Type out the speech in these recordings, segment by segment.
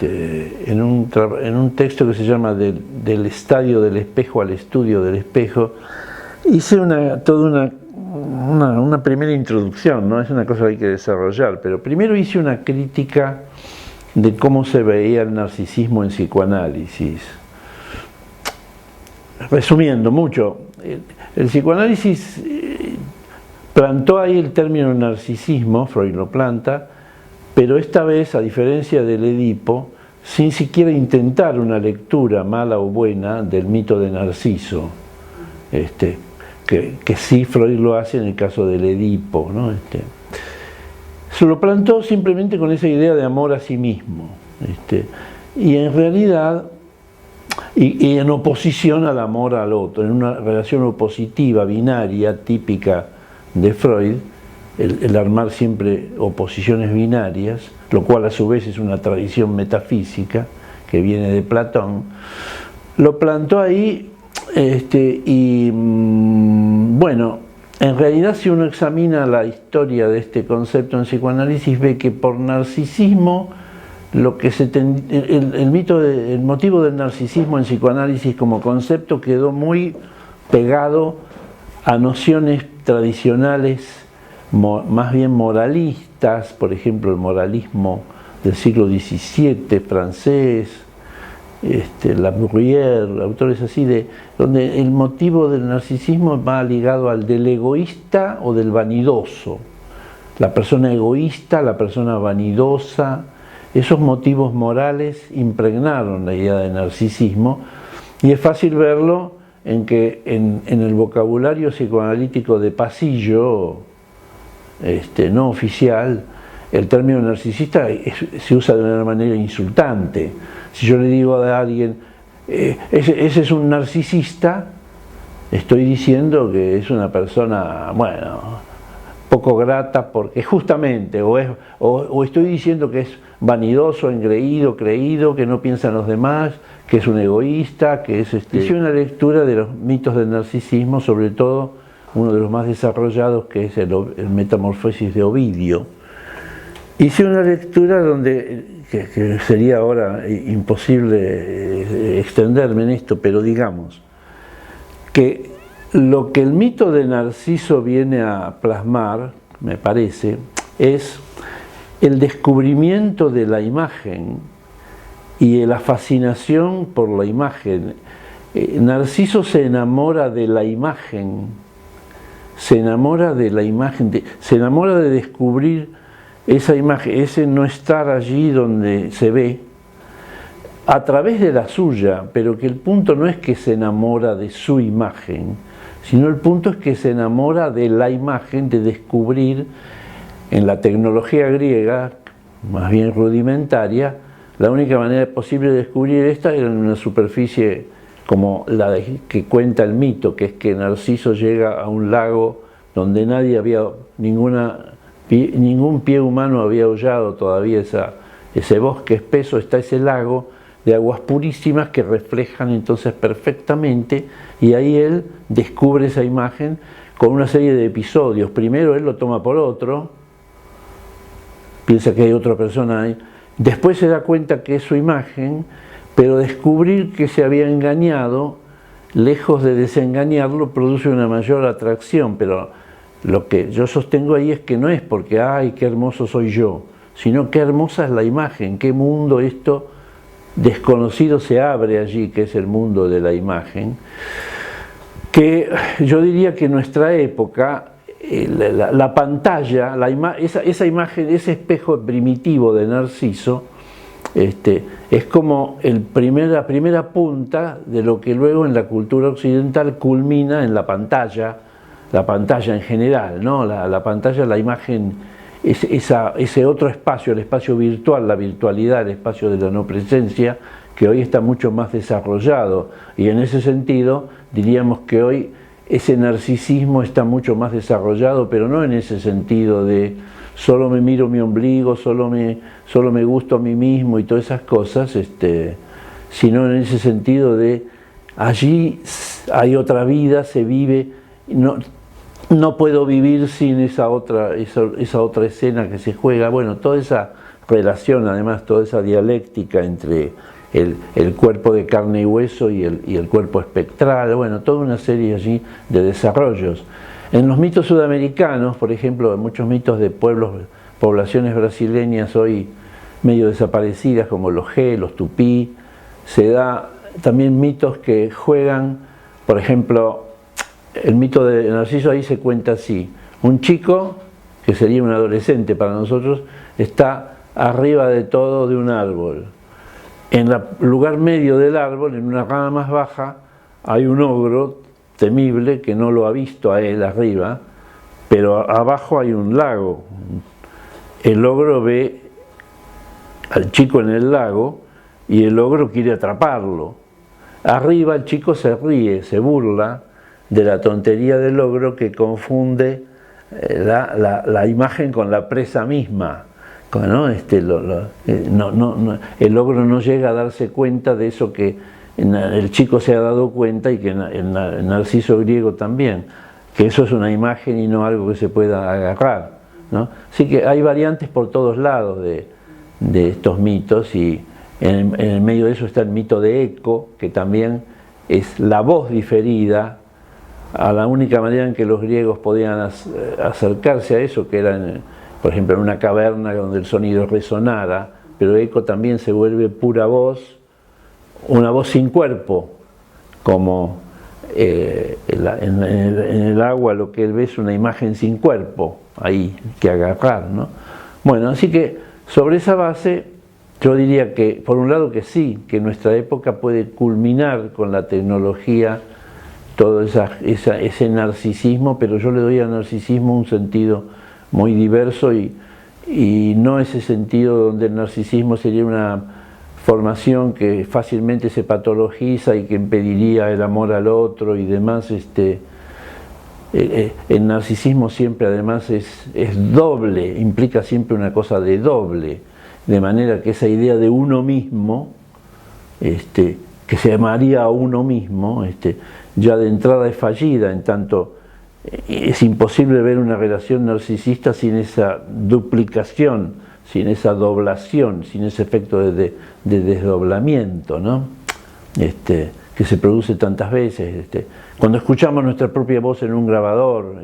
en un texto que se llama Del estadio del espejo al estudio del espejo, hice toda una primera introducción, ¿no? Es una cosa que hay que desarrollar, pero primero hice una crítica de cómo se veía el narcisismo en psicoanálisis. Resumiendo mucho, el psicoanálisis plantó ahí el término narcisismo, Freud lo planta, pero esta vez, a diferencia del Edipo, sin siquiera intentar una lectura mala o buena del mito de Narciso, que sí Freud lo hace en el caso del Edipo, ¿no? Se lo plantó simplemente con esa idea de amor a sí mismo, y en realidad, y en oposición al amor al otro, en una relación opositiva, binaria, típica de Freud, el armar siempre oposiciones binarias, lo cual a su vez es una tradición metafísica que viene de Platón, lo plantó ahí, bueno, en realidad si uno examina la historia de este concepto en psicoanálisis ve que por narcisismo el motivo del narcisismo en psicoanálisis como concepto quedó muy pegado a nociones tradicionales más bien moralistas, por ejemplo el moralismo del siglo XVII francés, La Bruyère, autores así, donde el motivo del narcisismo va ligado al del egoísta o del vanidoso, la persona egoísta, la persona vanidosa. Esos motivos morales impregnaron la idea de narcisismo y es fácil verlo en que en el vocabulario psicoanalítico de pasillo, no oficial, el término narcisista se usa de una manera insultante. Si yo le digo a alguien, ese es un narcisista, estoy diciendo que es una persona, bueno, poco grata, porque justamente, o estoy diciendo que es vanidoso, engreído, creído, que no piensa en los demás, que es un egoísta, que es... Hice una lectura de los mitos del narcisismo, sobre todo uno de los más desarrollados, que es el Metamorfosis de Ovidio. Hice una lectura que sería ahora imposible extenderme en esto, pero digamos que lo que el mito de Narciso viene a plasmar, me parece, es el descubrimiento de la imagen y la fascinación por la imagen. Narciso se enamora de la imagen, se enamora de descubrir esa imagen, ese no estar allí donde se ve, a través de la suya, pero que el punto no es que se enamora de su imagen, sino el punto es que se enamora de la imagen, de descubrir en la tecnología griega, más bien rudimentaria, la única manera posible de descubrir esta era en una superficie como la que cuenta el mito, que es que Narciso llega a un lago donde ningún pie humano había hollado todavía ese bosque espeso, está ese lago de aguas purísimas que reflejan entonces perfectamente, y ahí él descubre esa imagen con una serie de episodios. Primero él lo toma por otro, piensa que hay otra persona ahí, después se da cuenta que es su imagen, pero descubrir que se había engañado, lejos de desengañarlo, produce una mayor atracción, pero lo que yo sostengo ahí es que no es porque, ay, qué hermoso soy yo, sino qué hermosa es la imagen, qué mundo esto desconocido se abre allí, que es el mundo de la imagen, que yo diría que en nuestra época la pantalla, esa imagen, ese espejo primitivo de Narciso, es como la primera punta de lo que luego en la cultura occidental culmina en la pantalla en general, ¿no? La pantalla, la imagen, ese otro espacio, el espacio virtual, la virtualidad, el espacio de la no presencia, que hoy está mucho más desarrollado, y en ese sentido diríamos que hoy ese narcisismo está mucho más desarrollado, pero no en ese sentido de solo me miro mi ombligo, solo me gusto a mí mismo y todas esas cosas, sino en ese sentido de allí hay otra vida, se vive, no puedo vivir sin esa otra escena que se juega. Bueno, toda esa relación, además, toda esa dialéctica entre el cuerpo de carne y hueso y el cuerpo espectral, bueno, toda una serie allí de desarrollos. En los mitos sudamericanos, por ejemplo, muchos mitos de poblaciones brasileñas hoy medio desaparecidas, como los G, los Tupí, se da también mitos que juegan, por ejemplo, el mito de Narciso ahí se cuenta así: un chico, que sería un adolescente para nosotros, está arriba de todo de un árbol. En el lugar medio del árbol, en una rama más baja, hay un ogro temible que no lo ha visto a él arriba, pero abajo hay un lago. El ogro ve al chico en el lago y el ogro quiere atraparlo. Arriba el chico se ríe, se burla de la tontería del ogro, que confunde la imagen con la presa misma, ¿no? El ogro no llega a darse cuenta de eso que el chico se ha dado cuenta, y que el Narciso griego también, que eso es una imagen y no algo que se pueda agarrar, ¿no? Así que hay variantes por todos lados de estos mitos, y en el medio de eso está el mito de Eco, que también es la voz diferida, a la única manera en que los griegos podían acercarse a eso, que era, por ejemplo, en una caverna donde el sonido resonara, pero Eco también se vuelve pura voz, una voz sin cuerpo, como en el agua lo que él ve es una imagen sin cuerpo, ahí que agarrar, ¿no? Bueno, así que sobre esa base yo diría que, por un lado, que sí, que nuestra época puede culminar con la tecnología todo ese narcisismo, pero yo le doy al narcisismo un sentido muy diverso, y no ese sentido donde el narcisismo sería una formación que fácilmente se patologiza y que impediría el amor al otro y demás. El narcisismo siempre además es doble, implica siempre una cosa de doble, de manera que esa idea de uno mismo, que se llamaría a uno mismo, ya de entrada es fallida, en tanto es imposible ver una relación narcisista sin esa duplicación, sin esa doblación, sin ese efecto de desdoblamiento, ¿no? Que se produce tantas veces. Cuando escuchamos nuestra propia voz en un grabador,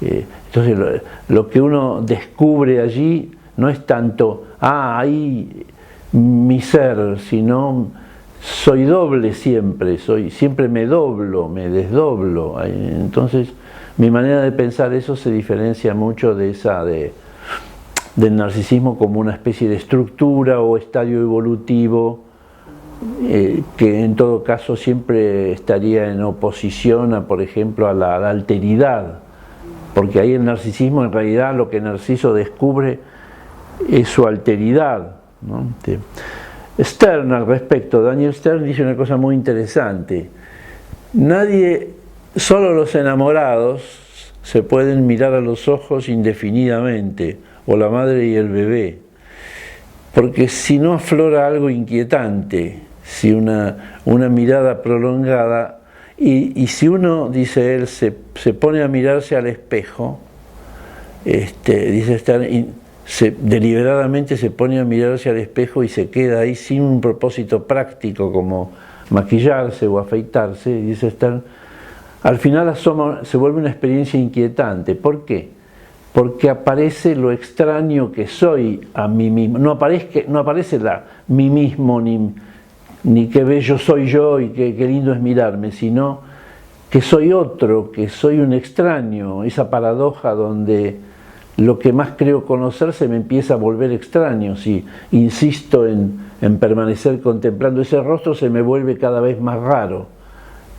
entonces lo que uno descubre allí no es tanto, ahí mi ser, sino soy doble siempre, siempre me doblo, me desdoblo. Entonces mi manera de pensar eso se diferencia mucho de esa del narcisismo como una especie de estructura o estadio evolutivo, que en todo caso siempre estaría en oposición por ejemplo, a la alteridad, porque ahí el narcisismo, en realidad, lo que Narciso descubre es su alteridad, ¿no? Stern, al respecto, Daniel Stern dice una cosa muy interesante: solo los enamorados se pueden mirar a los ojos indefinidamente, o la madre y el bebé, porque si no aflora algo inquietante, si una mirada prolongada, y si uno, dice él, se pone a mirarse al espejo, dice Stern, deliberadamente se pone a mirarse al espejo y se queda ahí sin un propósito práctico como maquillarse o afeitarse, dice Stern, al final se vuelve una experiencia inquietante. ¿Por qué? Porque aparece lo extraño que soy a mí mismo. No aparece mí mismo, ni qué bello soy yo y qué lindo es mirarme, sino que soy otro, que soy un extraño, esa paradoja donde lo que más creo conocer se me empieza a volver extraño. Si insisto en permanecer contemplando ese rostro, se me vuelve cada vez más raro,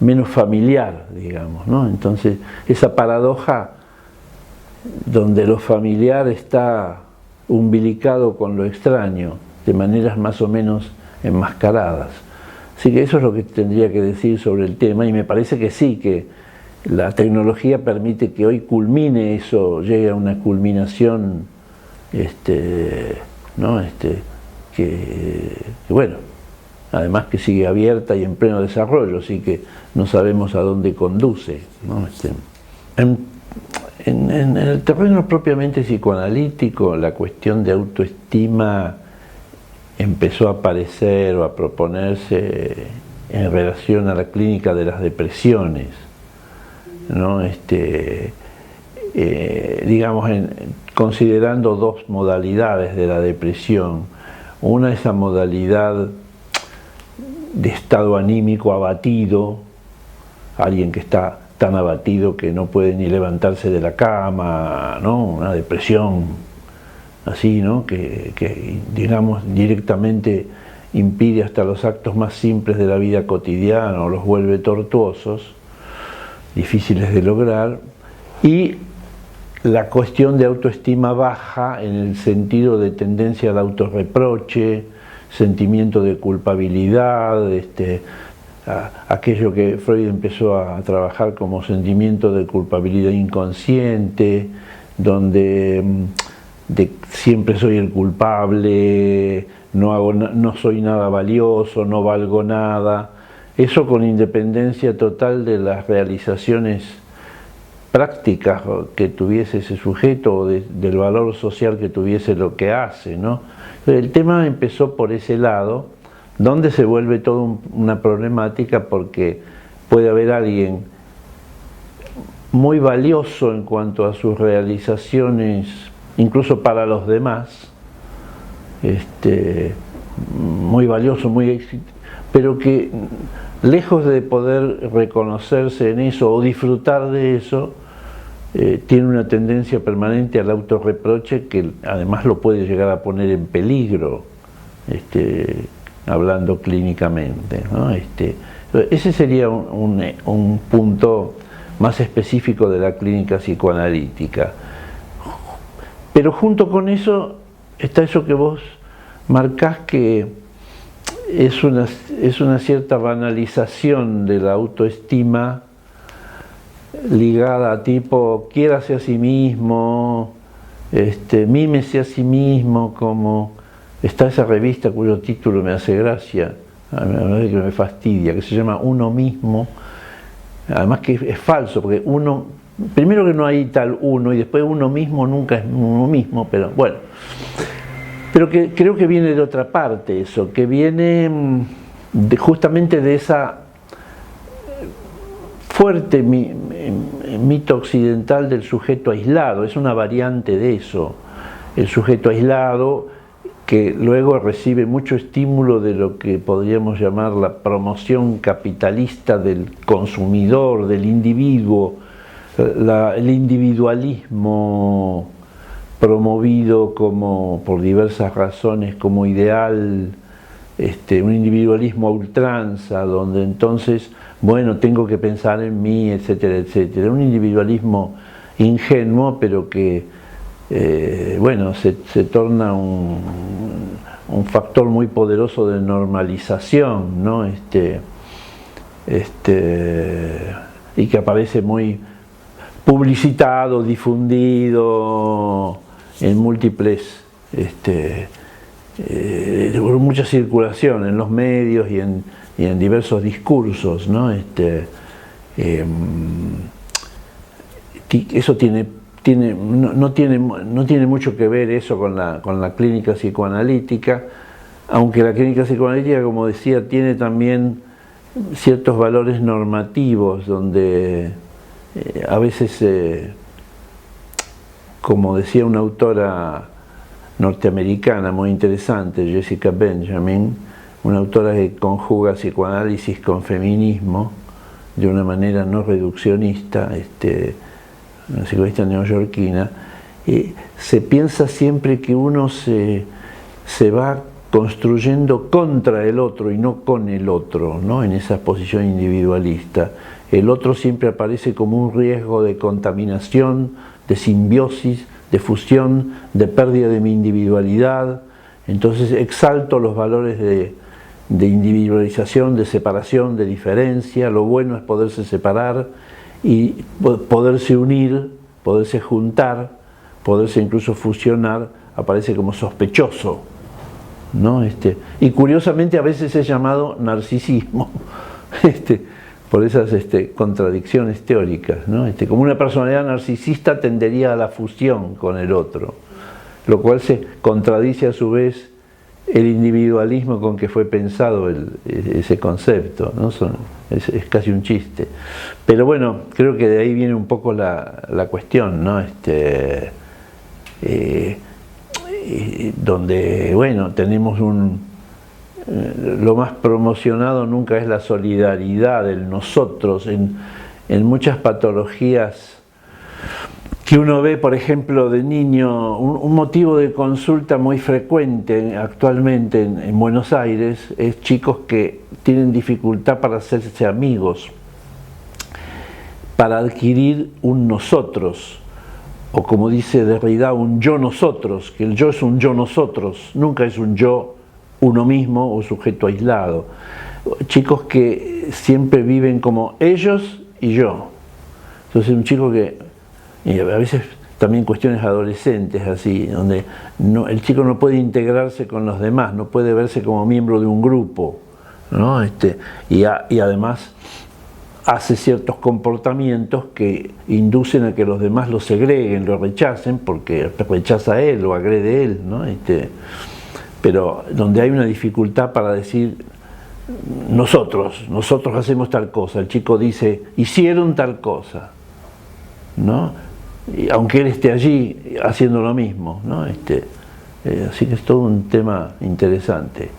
menos familiar, digamos, ¿no? Entonces, esa paradoja donde lo familiar está umbilicado con lo extraño, de maneras más o menos enmascaradas. Así que eso es lo que tendría que decir sobre el tema, y me parece que sí, que la tecnología permite que hoy culmine eso, llegue a una culminación, ¿no? Que bueno, además que sigue abierta y en pleno desarrollo, así que no sabemos a dónde conduce, ¿no? En el terreno propiamente psicoanalítico, la cuestión de autoestima empezó a aparecer o a proponerse en relación a la clínica de las depresiones, ¿no? Digamos, considerando dos modalidades de la depresión. Una es la modalidad de estado anímico abatido, alguien que está tan abatido que no puede ni levantarse de la cama, ¿no? Una depresión así, ¿no? Que digamos directamente impide hasta los actos más simples de la vida cotidiana o los vuelve tortuosos, difíciles de lograr. Y la cuestión de autoestima baja en el sentido de tendencia al autorreproche, sentimiento de culpabilidad, aquello que Freud empezó a trabajar como sentimiento de culpabilidad inconsciente, donde siempre soy el culpable, no soy nada valioso, no valgo nada. Eso con independencia total de las realizaciones prácticas que tuviese ese sujeto o del valor social que tuviese lo que hace, ¿no? El tema empezó por ese lado, donde se vuelve toda una problemática porque puede haber alguien muy valioso en cuanto a sus realizaciones, incluso para los demás, muy valioso, pero que lejos de poder reconocerse en eso o disfrutar de eso, tiene una tendencia permanente al autorreproche que además lo puede llegar a poner en peligro, hablando clínicamente, ¿no? Ese sería un punto más específico de la clínica psicoanalítica. Pero junto con eso está eso que vos marcás, que es una cierta banalización de la autoestima ligada a tipo, quiérase a sí mismo, mímese a sí mismo, como está esa revista cuyo título me hace gracia, a mí que me fastidia, que se llama Uno Mismo, además que es falso, porque uno, primero que no hay tal uno, y después uno mismo nunca es uno mismo, pero bueno. Pero que creo que viene de otra parte eso, que viene justamente de esa fuerte mito occidental del sujeto aislado. Es una variante de eso, el sujeto aislado que luego recibe mucho estímulo de lo que podríamos llamar la promoción capitalista del consumidor, del individuo, el individualismo promovido por diversas razones como ideal, un individualismo a ultranza, donde entonces, bueno, tengo que pensar en mí, etcétera, etcétera. Un individualismo ingenuo, pero que, bueno, se torna un factor muy poderoso de normalización, ¿no? Y que aparece muy publicitado, difundido en múltiples, mucha circulación en los medios y en diversos discursos, ¿no? Eso no tiene mucho que ver eso con la clínica psicoanalítica, aunque la clínica psicoanalítica, como decía, tiene también ciertos valores normativos donde a veces, como decía una autora norteamericana muy interesante, Jessica Benjamin, una autora que conjuga psicoanálisis con feminismo de una manera no reduccionista, una psicoanalista neoyorquina, se piensa siempre que uno se va construyendo contra el otro y no con el otro, ¿no? En esa posición individualista. El otro siempre aparece como un riesgo de contaminación, de simbiosis, de fusión, de pérdida de mi individualidad. Entonces exalto los valores de individualización, de separación, de diferencia. Lo bueno es poderse separar y poderse unir, poderse juntar, poderse incluso fusionar, aparece como sospechoso, ¿no? Y curiosamente a veces es llamado narcisismo, por esas contradicciones teóricas, ¿no? Como una personalidad narcisista tendería a la fusión con el otro, lo cual se contradice a su vez el individualismo con que fue pensado ese concepto, ¿no? Es casi un chiste. Pero bueno, creo que de ahí viene un poco la cuestión, ¿no? Donde, bueno, tenemos lo más promocionado nunca es la solidaridad, el nosotros, en muchas patologías que uno ve, por ejemplo, de niño. Un motivo de consulta muy frecuente actualmente en Buenos Aires es chicos que tienen dificultad para hacerse amigos, para adquirir un nosotros, o como dice Derrida, un yo-nosotros, que el yo es un yo-nosotros, nunca es un yo uno mismo o sujeto aislado. Chicos que siempre viven como ellos y yo. Entonces un chico que, y a veces también cuestiones adolescentes así, donde el chico no puede integrarse con los demás, no puede verse como miembro de un grupo, ¿no? Y además hace ciertos comportamientos que inducen a que los demás lo segreguen, lo rechacen, porque rechaza a él o agrede él, ¿no? Pero donde hay una dificultad para decir nosotros hacemos tal cosa, el chico dice hicieron tal cosa, ¿no? Y aunque él esté allí haciendo lo mismo, ¿no? Así que es todo un tema interesante.